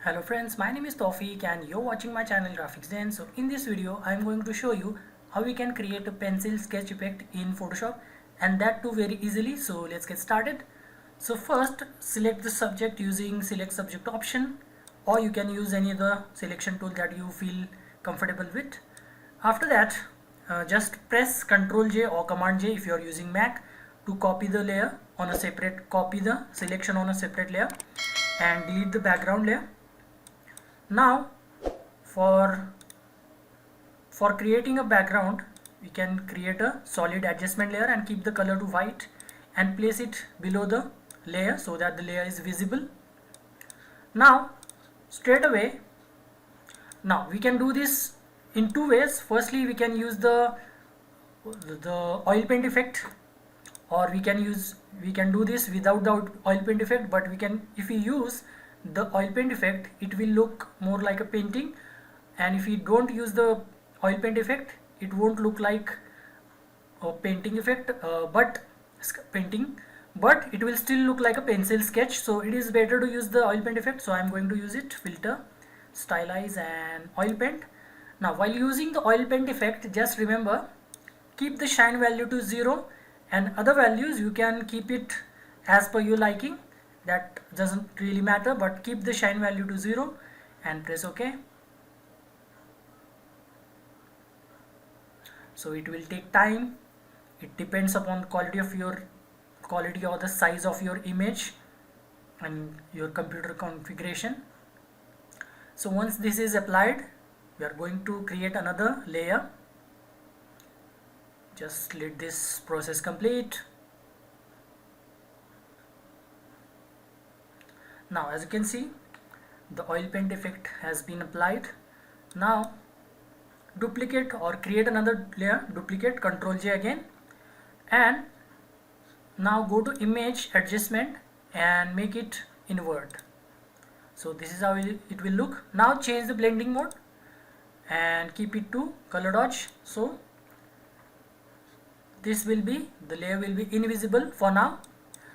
Hello friends, my name is Tawfiq and you're watching my channel Graphics Den. So in this video I am going to show you how we can create a pencil sketch effect in Photoshop, and that too very easily. So let's get started. So first select the subject using select subject option, or you can use any other selection tool that you feel comfortable with. After that just press Ctrl J or Command J if you are using Mac to copy the layer on a separate, copy the selection on a separate layer and delete the background layer. Now for creating a background, we can create a solid adjustment layer and keep the color to white and place it below the layer so that the layer is visible. Now straight away, now we can do this in two ways. Firstly, we can use the oil paint effect, or we can do this without the oil paint effect, but if we use the oil paint effect, it will look more like a painting, and if we don't use the oil paint effect, it won't look like a painting effect, but it will still look like a pencil sketch. So it is better to use the oil paint effect, so I am going to use it. Filter, stylize and oil paint. Now while using the oil paint effect, just remember, keep the shine value to 0, and other values you can keep it as per your liking. That doesn't really matter, but keep the shine value to 0 and press OK. So it will take time. It depends upon the quality or the size of your image and your computer configuration. So once this is applied, we are going to create another layer. Just let this process complete. Now as you can see, the oil paint effect has been applied. Now duplicate or create another layer, duplicate, Ctrl J again, and now go to image adjustment and make it invert. So this is how it will look. Now change the blending mode and keep it to color dodge. So this will be, the layer will be invisible for now.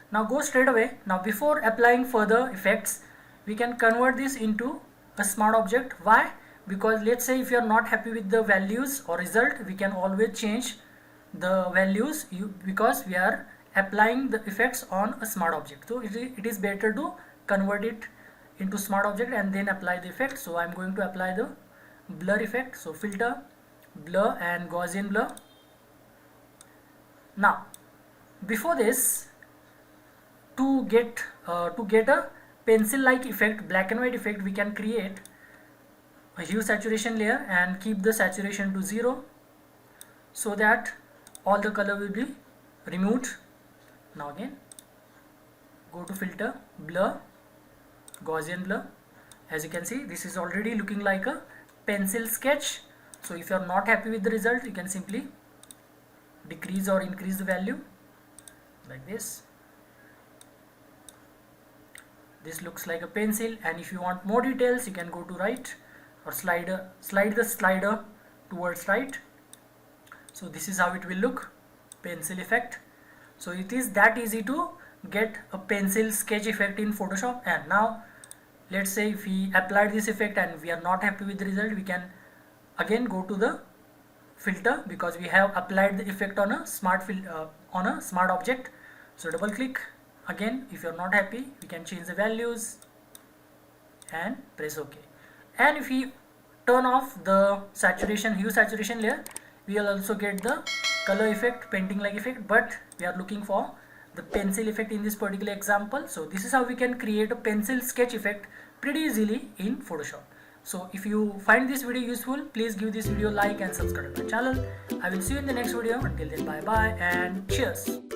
Now go straight away. Now before applying further effects, we can convert this into a smart object. Why? Because let's say if you are not happy with the values or result, we can always change the values because we are applying the effects on a smart object. So it is better to convert it into smart object and then apply the effect. So I am going to apply the blur effect. So filter, blur and Gaussian blur. Now before this, to get a pencil like effect, black and white effect, we can create a hue saturation layer and keep the saturation to 0 so that all the color will be removed. Now again go to filter, blur, Gaussian blur. As you can see, this is already looking like a pencil sketch. So if you are not happy with the result, you can simply decrease or increase the value like this. This looks like a pencil, and if you want more details, you can go to right or slide the slider towards right. So this is how it will look, pencil effect. So it is that easy to get a pencil sketch effect in Photoshop. And now let's say if we applied this effect and we are not happy with the result, we can again go to the filter, because we have applied the effect on a smart object. So double click. Again, if you are not happy, we can change the values and press OK. And if we turn off the hue saturation layer, we will also get the color effect, painting like effect, but we are looking for the pencil effect in this particular example. So this is how we can create a pencil sketch effect pretty easily in Photoshop. So if you find this video useful, please give this video a like and subscribe to my channel. I will see you in the next video. Until then, bye bye and cheers.